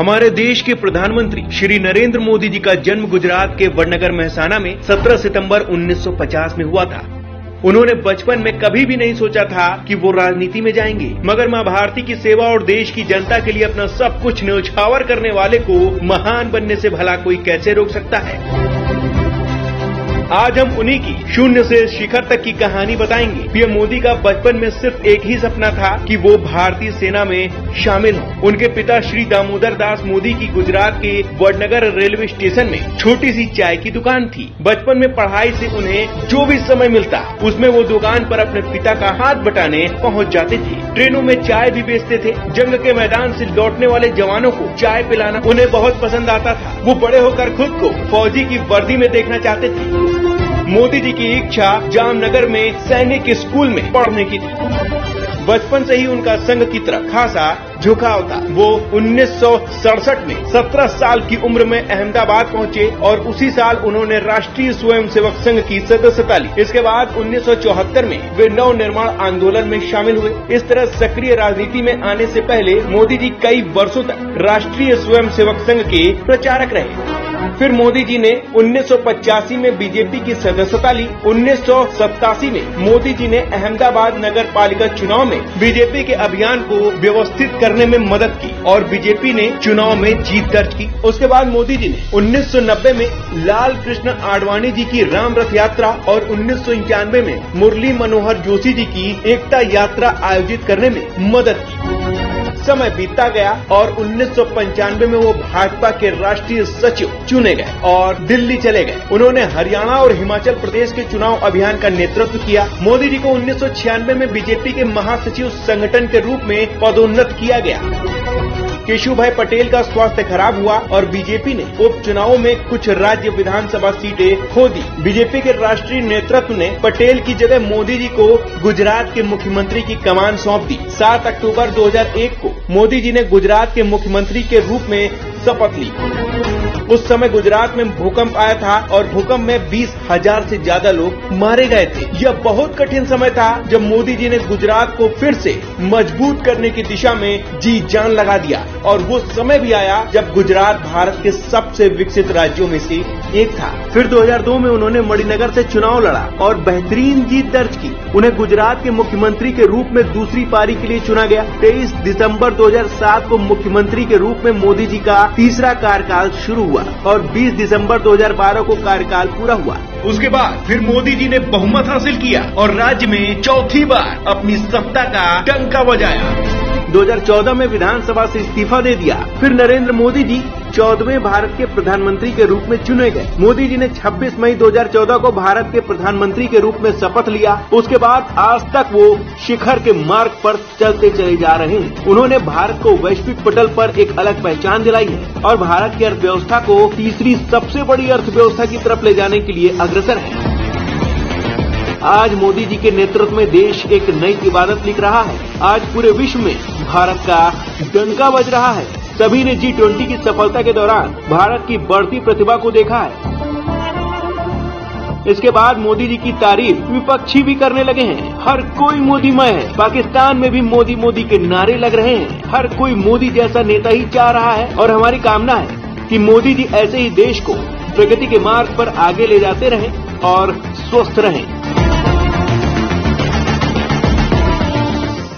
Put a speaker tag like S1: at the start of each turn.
S1: हमारे देश के प्रधानमंत्री श्री नरेंद्र मोदी जी का जन्म गुजरात के वडनगर मेहसाना में 17 सितंबर 1950 में हुआ था। उन्होंने बचपन में कभी भी नहीं सोचा था कि वो राजनीति में जाएंगे, मगर मां भारती की सेवा और देश की जनता के लिए अपना सब कुछ न्यौछावर करने वाले को महान बनने से भला कोई कैसे रोक सकता है। आज हम उन्हीं की शून्य से शिखर तक की कहानी बताएंगे। पीएम मोदी का बचपन में सिर्फ एक ही सपना था कि वो भारतीय सेना में शामिल हों। उनके पिता श्री दामोदर दास मोदी की गुजरात के वडनगर रेलवे स्टेशन में छोटी सी चाय की दुकान थी। बचपन में पढ़ाई से उन्हें जो भी समय मिलता उसमें वो दुकान पर अपने पिता का हाथ बटाने पहुँच जाते थे। ट्रेनों में चाय भी बेचते थे। जंग के मैदान से लौटने वाले जवानों को चाय पिलाना उन्हें बहुत पसंद आता था। वो बड़े होकर खुद को फौजी की वर्दी में देखना चाहते थे। मोदी जी की इच्छा जामनगर में सैनिक स्कूल में पढ़ने की थी। बचपन से ही उनका संघ की तरफ खासा झुकाव था। वो 1967 में 17 साल की उम्र में अहमदाबाद पहुंचे और उसी साल उन्होंने राष्ट्रीय स्वयंसेवक संघ की सदस्यता ली। इसके बाद 1974 में वे नव निर्माण आंदोलन में शामिल हुए। इस तरह सक्रिय राजनीति में आने से पहले मोदी जी कई वर्षों तक राष्ट्रीय स्वयंसेवक संघ के प्रचारक रहे। फिर मोदी जी ने 1985 में बीजेपी की सदस्यता ली। 1987 में मोदी जी ने अहमदाबाद नगर पालिका चुनाव में बीजेपी के अभियान को व्यवस्थित करने में मदद की और बीजेपी ने चुनाव में जीत दर्ज की। उसके बाद मोदी जी ने 1990 में लाल कृष्ण आडवाणी जी की राम रथ यात्रा और 1991 में मुरली मनोहर जोशी जी की एकता यात्रा आयोजित करने में मदद की। समय बीतता गया और 1995 में वो भाजपा के राष्ट्रीय सचिव चुने गए और दिल्ली चले गए। उन्होंने हरियाणा और हिमाचल प्रदेश के चुनाव अभियान का नेतृत्व किया। मोदी जी को 1996 में बीजेपी के महासचिव संगठन के रूप में पदोन्नत किया गया। केशुभाई पटेल का स्वास्थ्य खराब हुआ और बीजेपी ने उपचुनावों में कुछ राज्य विधानसभा सीटें खो दी। बीजेपी के राष्ट्रीय नेतृत्व ने पटेल की जगह मोदी जी को गुजरात के मुख्यमंत्री की कमान सौंप दी। 7 अक्टूबर 2001 को मोदी जी ने गुजरात के मुख्यमंत्री के रूप में शपथ ली। उस समय गुजरात में भूकंप आया था और भूकंप में 20,000 से ज्यादा लोग मारे गए थे। यह बहुत कठिन समय था जब मोदी जी ने गुजरात को फिर से मजबूत करने की दिशा में जी जान लगा दिया और वो समय भी आया जब गुजरात भारत के सबसे विकसित राज्यों में से एक था। फिर 2002 में उन्होंने मणिनगर से चुनाव लड़ा और बेहतरीन जीत दर्ज की। उन्हें गुजरात के मुख्यमंत्री के रूप में दूसरी पारी के लिए चुना गया। 23 दिसंबर 2007 को मुख्यमंत्री के रूप में मोदी जी का तीसरा कार्यकाल शुरू हुआ और 20 दिसंबर 2012 को कार्यकाल पूरा हुआ। उसके बाद फिर मोदी जी ने बहुमत हासिल किया और राज्य में चौथी बार अपनी सत्ता का डंका बजाया। 2014 में विधानसभा से इस्तीफा दे दिया। फिर नरेंद्र मोदी जी 14वें भारत के प्रधानमंत्री के रूप में चुने गए। मोदी जी ने 26 मई 2014 को भारत के प्रधानमंत्री के रूप में शपथ लिया। उसके बाद आज तक वो शिखर के मार्ग पर चलते चले जा रहे हैं। उन्होंने भारत को वैश्विक पटल पर एक अलग पहचान दिलाई है और भारत की अर्थव्यवस्था को तीसरी सबसे बड़ी अर्थव्यवस्था की तरफ ले जाने के लिए अग्रसर है। आज मोदी जी के नेतृत्व में देश एक नई इबादत लिख रहा है। आज पूरे विश्व में भारत का डंका बज रहा है। सभी ने G20 की सफलता के दौरान भारत की बढ़ती प्रतिभा को देखा है। इसके बाद मोदी जी की तारीफ विपक्षी भी करने लगे हैं। हर कोई मोदीमय है। पाकिस्तान में भी मोदी मोदी के नारे लग रहे हैं। हर कोई मोदी जैसा नेता ही चाह रहा है और हमारी कामना है कि मोदी जी ऐसे ही देश को प्रगति के मार्ग पर आगे ले जाते रहें और स्वस्थ रहें।